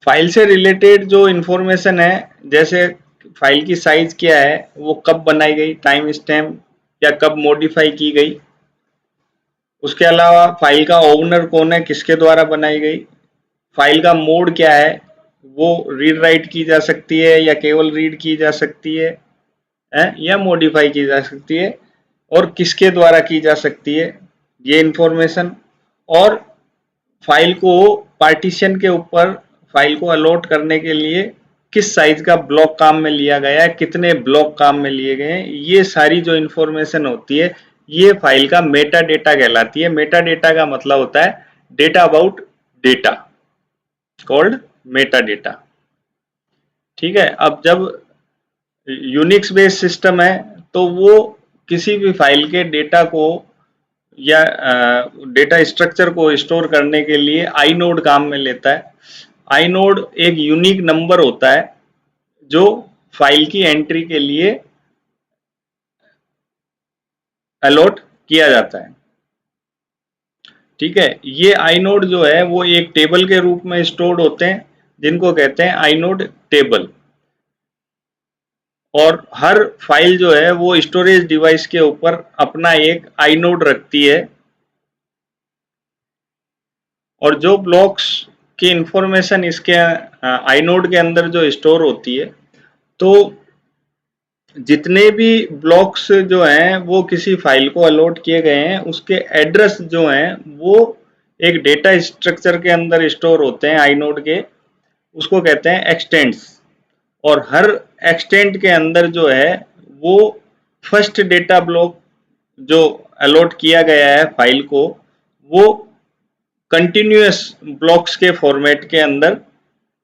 फाइल से रिलेटेड जो इंफॉर्मेशन है जैसे फाइल की साइज क्या है, वो कब बनाई गई, टाइम स्टैम्प या कब मॉडिफाई की गई। उसके अलावा फाइल का ओनर कौन है, किसके द्वारा बनाई गई। फाइल का मोड क्या है, वो रीड राइट की जा सकती है या केवल रीड की जा सकती है या मॉडिफाई की जा सकती है और किसके द्वारा की जा सकती है ये इंफॉर्मेशन। और फाइल को पार्टीशन के ऊपर फाइल को अलॉट करने के लिए किस साइज का ब्लॉक काम में लिया गया है, कितने ब्लॉक काम में लिए गए हैं, ये सारी जो इंफॉर्मेशन होती है ये फाइल का मेटा डेटा कहलाती है। मेटा डेटा का मतलब होता है data about data, called Meta data. ठीक है। अब जब यूनिक्स बेस्ड सिस्टम है तो वो किसी भी फाइल के डेटा को या डेटा स्ट्रक्चर को स्टोर करने के लिए आईनोड काम में लेता है। आईनोड एक यूनिक नंबर होता है जो फाइल की एंट्री के लिए अलॉट किया जाता है। ठीक है। ये आईनोड जो है वो एक टेबल के रूप में स्टोर्ड होते हैं जिनको कहते हैं आईनोड टेबल। और हर फाइल जो है वो स्टोरेज डिवाइस के ऊपर अपना एक आईनोड रखती है और जो ब्लॉक्स की इंफॉर्मेशन इसके आईनोड के अंदर जो स्टोर होती है, तो जितने भी ब्लॉक्स जो हैं वो किसी फाइल को अलॉट किए गए हैं उसके एड्रेस जो हैं वो एक डेटा स्ट्रक्चर के अंदर स्टोर होते हैं आईनोड के, उसको कहते हैं एक्सटेंट्स। और हर एक्सटेंट के अंदर जो है वो फर्स्ट डेटा ब्लॉक जो अलॉट किया गया है फाइल को वो कंटिन्यूअस ब्लॉक्स के फॉर्मेट के अंदर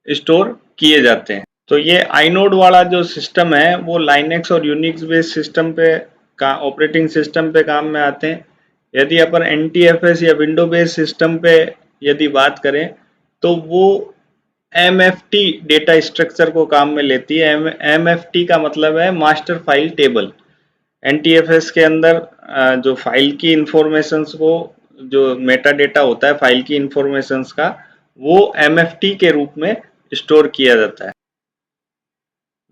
स्टोर किए जाते हैं। तो ये आईनोड वाला जो सिस्टम है वो लाइनेक्स और यूनिक्स बेस्ड सिस्टम पे का ऑपरेटिंग सिस्टम पे काम में आते हैं। यदि अपन NTFS या विंडो बेस्ड सिस्टम पे यदि बात करें तो वो MFT डेटा स्ट्रक्चर को काम में लेती है। MFT का मतलब है मास्टर फाइल टेबल। NTFS के अंदर जो फाइल की इंफॉर्मेशंस को जो मेटा डेटा होता है फाइल की इंफॉर्मेशंस का वो MFT के रूप में स्टोर किया जाता है।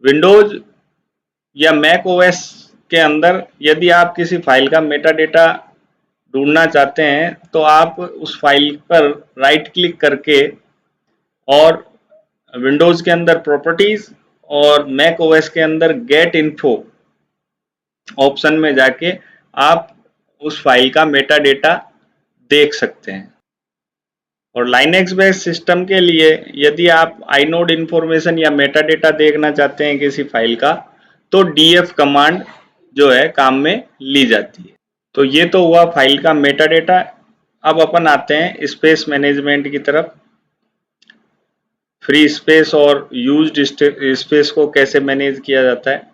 विंडोज या मैक OS के अंदर यदि आप किसी फाइल का मेटा डेटा ढूंढना चाहते हैं तो आप उस फाइल पर राइट क्लिक करके और विंडोज के अंदर प्रॉपर्टीज और मैक OS के अंदर गेट इन्फो ऑप्शन में जाके आप उस फाइल का मेटा डेटा देख सकते हैं। और लाइनेक्स बेस्ड सिस्टम के लिए यदि आप आइनोड इंफॉर्मेशन या मेटा डेटा देखना चाहते हैं किसी फाइल का, तो डीएफ कमांड जो है काम में ली जाती है। तो ये तो हुआ फाइल का मेटा डेटा। अब अपन आते हैं स्पेस मैनेजमेंट की तरफ। फ्री स्पेस और यूज्ड स्पेस को कैसे मैनेज किया जाता है,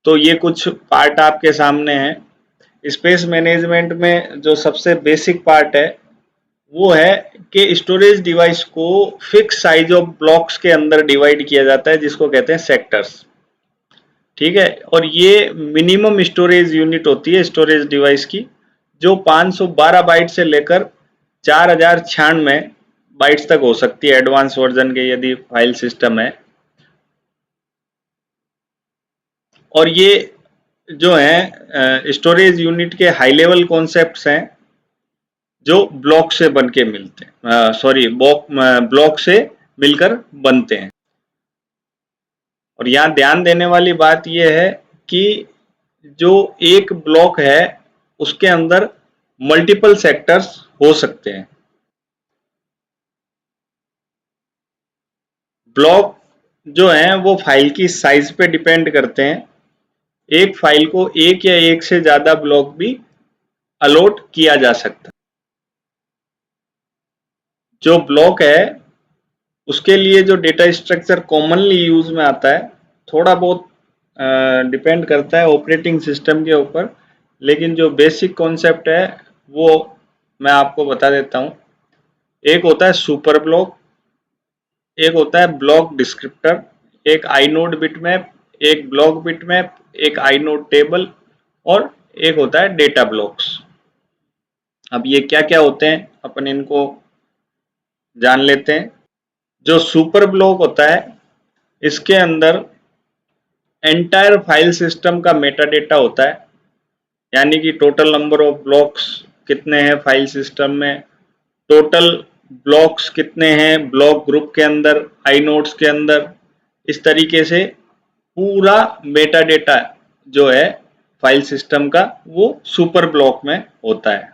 तो ये कुछ पार्ट आपके सामने है। स्पेस मैनेजमेंट में जो सबसे बेसिक पार्ट है वो है कि स्टोरेज डिवाइस को फिक्स साइज ऑफ ब्लॉक्स के अंदर डिवाइड किया जाता है, जिसको कहते हैं सेक्टर्स। ठीक है, और ये मिनिमम स्टोरेज यूनिट होती है स्टोरेज डिवाइस की, जो 512 बाइट से लेकर 4096 बाइट्स तक हो सकती है एडवांस वर्जन के यदि फाइल सिस्टम है। और ये जो है स्टोरेज यूनिट के हाई लेवल कॉन्सेप्ट्स हैं जो ब्लॉक से बन के मिलते हैं, सॉरी ब्लॉक से मिलकर बनते हैं। और यहाँ ध्यान देने वाली बात यह है कि जो एक ब्लॉक है उसके अंदर मल्टीपल सेक्टर्स हो सकते हैं। ब्लॉक जो हैं वो फाइल की साइज पे डिपेंड करते हैं। एक फाइल को एक या एक से ज्यादा ब्लॉक भी अलॉट किया जा सकता है। जो ब्लॉक है उसके लिए जो डेटा स्ट्रक्चर कॉमनली यूज में आता है, थोड़ा बहुत डिपेंड करता है ऑपरेटिंग सिस्टम के ऊपर, लेकिन जो बेसिक कॉन्सेप्ट है वो मैं आपको बता देता हूँ। एक होता है सुपर ब्लॉक, एक होता है ब्लॉक डिस्क्रिप्टर, एक आईनोड बिटमैप, एक ब्लॉक बिटमैप, एक आईनोड टेबल, और एक होता है डेटा ब्लॉक्स। अब ये क्या क्या होते हैं अपन इनको जान लेते हैं। जो सुपर ब्लॉक होता है इसके अंदर एंटायर फाइल सिस्टम का मेटा डेटा होता है, यानी कि टोटल नंबर ऑफ ब्लॉक्स कितने हैं फाइल सिस्टम में, टोटल ब्लॉक्स कितने हैं ब्लॉक ग्रुप के अंदर, आई नोड्स के अंदर। इस तरीके से पूरा मेटा डेटा जो है फाइल सिस्टम का वो सुपर ब्लॉक में होता है।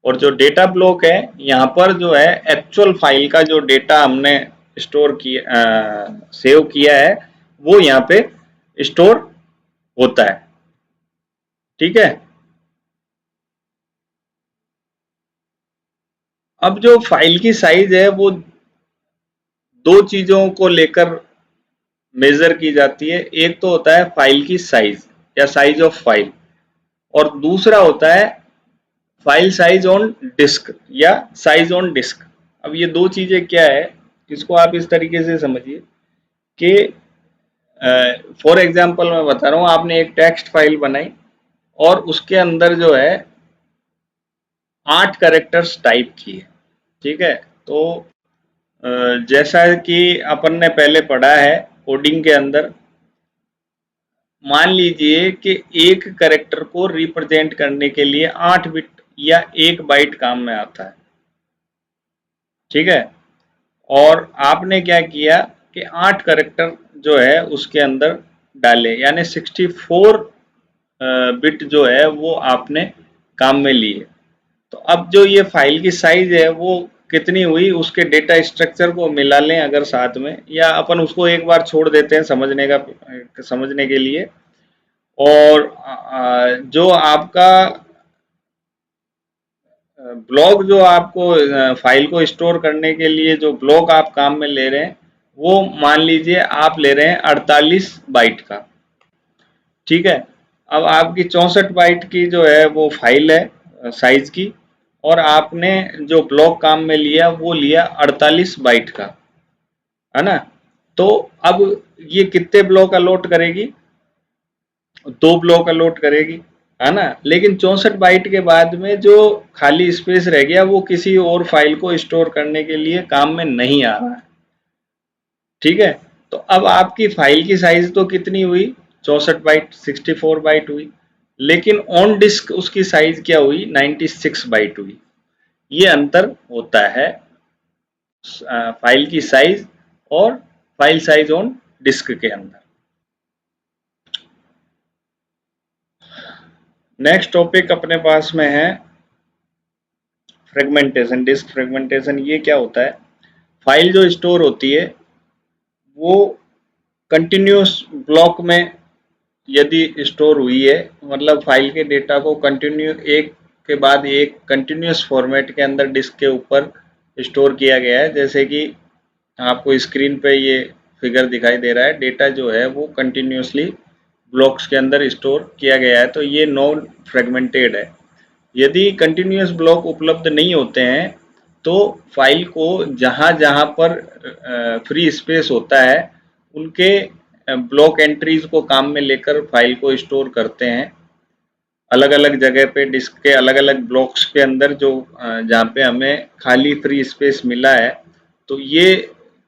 और जो डेटा ब्लॉक है यहाँ पर जो है एक्चुअल फाइल का जो डेटा हमने स्टोर किया सेव किया है वो यहाँ पे स्टोर होता है। ठीक है, अब जो फाइल की साइज है वो दो चीजों को लेकर मेजर की जाती है। एक तो होता है फाइल की साइज या साइज ऑफ फाइल, और दूसरा होता है फाइल साइज ऑन डिस्क या साइज ऑन डिस्क। अब ये दो चीजें क्या है, इसको आप इस तरीके से समझिए कि फॉर एग्जाम्पल मैं बता रहा हूँ, आपने एक टेक्स्ट फाइल बनाई और उसके अंदर जो है 8 कैरेक्टर्स टाइप किए। ठीक है, तो जैसा कि अपन ने पहले पढ़ा है कोडिंग के अंदर, मान लीजिए कि एक कैरेक्टर को रिप्रेजेंट करने के लिए 8 बिट या 1 बाइट काम में आता है। ठीक है, और आपने क्या किया कि 8 कैरेक्टर जो है उसके अंदर डाले, यानी 64 बिट जो है वो आपने काम में लिए। तो अब जो ये फाइल की साइज है वो कितनी हुई, उसके डेटा स्ट्रक्चर को मिला लें अगर साथ में, या अपन उसको एक बार छोड़ देते हैं समझने के लिए। और जो आपका ब्लॉक, जो आपको फाइल को स्टोर करने के लिए जो ब्लॉक आप काम में ले रहे हैं, वो मान लीजिए आप ले रहे हैं 48 बाइट का। ठीक है, अब आपकी 64 बाइट की जो है वो फाइल है साइज की, और आपने जो ब्लॉक काम में लिया वो लिया 48 बाइट का, है ना। तो अब ये कितने ब्लॉक अलॉट करेगी, 2 ब्लॉक अलॉट करेगी, है ना। लेकिन 64 बाइट के बाद में जो खाली स्पेस रह गया वो किसी और फाइल को स्टोर करने के लिए काम में नहीं आ रहा है। ठीक है, तो अब आपकी फाइल की साइज तो कितनी हुई, 64 बाइट, 64 बाइट हुई, लेकिन ऑन डिस्क उसकी साइज क्या हुई, 96 बाइट हुई। ये अंतर होता है फाइल की साइज और फाइल साइज ऑन डिस्क के अंदर। नेक्स्ट टॉपिक अपने पास में है फ्रेगमेंटेशन, डिस्क फ्रेगमेंटेशन। ये क्या होता है, फाइल जो स्टोर होती है वो कंटिन्यूस ब्लॉक में यदि स्टोर हुई है, मतलब फाइल के डेटा को कंटिन्यू एक के बाद एक कंटिन्यूस फॉर्मेट के अंदर डिस्क के ऊपर स्टोर किया गया है, जैसे कि आपको स्क्रीन पे ये फिगर दिखाई दे रहा है, डेटा जो है वो कंटिन्यूसली ब्लॉक्स के अंदर स्टोर किया गया है, तो ये नॉन फ्रेगमेंटेड है। यदि कंटिन्यूस ब्लॉक उपलब्ध नहीं होते हैं तो फाइल को जहाँ जहाँ पर फ्री स्पेस होता है उनके ब्लॉक एंट्रीज को काम में लेकर फाइल को स्टोर करते हैं अलग अलग जगह पे, डिस्क के अलग अलग ब्लॉक्स के अंदर, जो जहाँ पे हमें खाली फ्री स्पेस मिला है। तो ये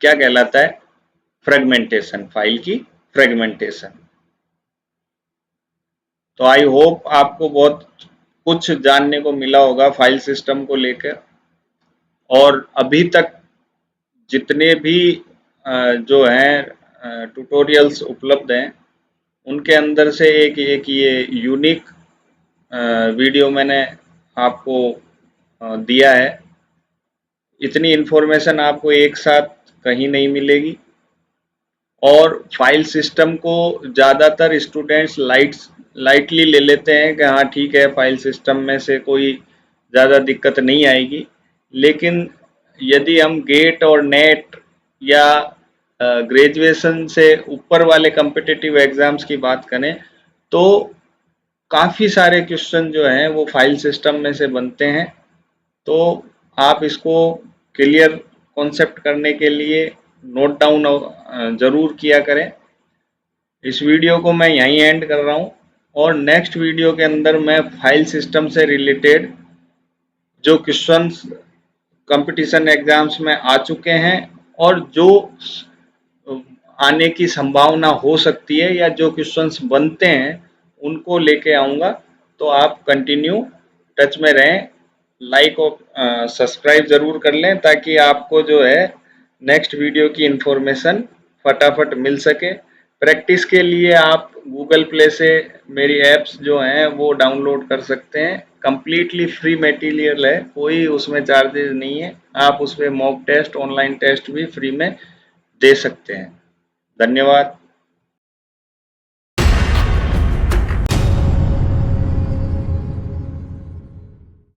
क्या कहलाता है, फ्रेगमेंटेशन, फाइल की फ्रेगमेंटेशन। तो आई होप आपको बहुत कुछ जानने को मिला होगा फाइल सिस्टम को लेकर। और अभी तक जितने भी जो हैं ट्यूटोरियल्स उपलब्ध हैं उनके अंदर से एक एक ये यूनिक वीडियो मैंने आपको दिया है। इतनी इन्फॉर्मेशन आपको एक साथ कहीं नहीं मिलेगी। और फाइल सिस्टम को ज़्यादातर स्टूडेंट्स लाइटली ले लेते हैं कि हाँ ठीक है, फाइल सिस्टम में से कोई ज़्यादा दिक्कत नहीं आएगी। लेकिन यदि हम गेट और नेट या ग्रेजुएशन से ऊपर वाले कम्पिटिटिव एग्ज़ाम्स की बात करें तो काफ़ी सारे क्वेश्चन जो हैं वो फाइल सिस्टम में से बनते हैं। तो आप इसको क्लियर कॉन्सेप्ट करने के लिए नोट डाउन ज़रूर किया करें। इस वीडियो को मैं यहीं एंड कर रहा हूँ, और नेक्स्ट वीडियो के अंदर मैं फाइल सिस्टम से रिलेटेड जो क्वेश्चंस कंपटीशन एग्जाम्स में आ चुके हैं और जो आने की संभावना हो सकती है या जो क्वेश्चंस बनते हैं उनको लेके आऊँगा। तो आप कंटिन्यू टच में रहें, लाइक और सब्सक्राइब ज़रूर कर लें ताकि आपको जो है नेक्स्ट वीडियो की इन्फॉर्मेशन फटाफट मिल सके। प्रैक्टिस के लिए आप गूगल प्ले से मेरी ऐप्स जो हैं वो डाउनलोड कर सकते हैं। कंप्लीटली फ्री मटेरियल है, कोई उसमें चार्जेस नहीं है। आप उसमें मॉक टेस्ट, ऑनलाइन टेस्ट भी फ्री में दे सकते हैं। धन्यवाद।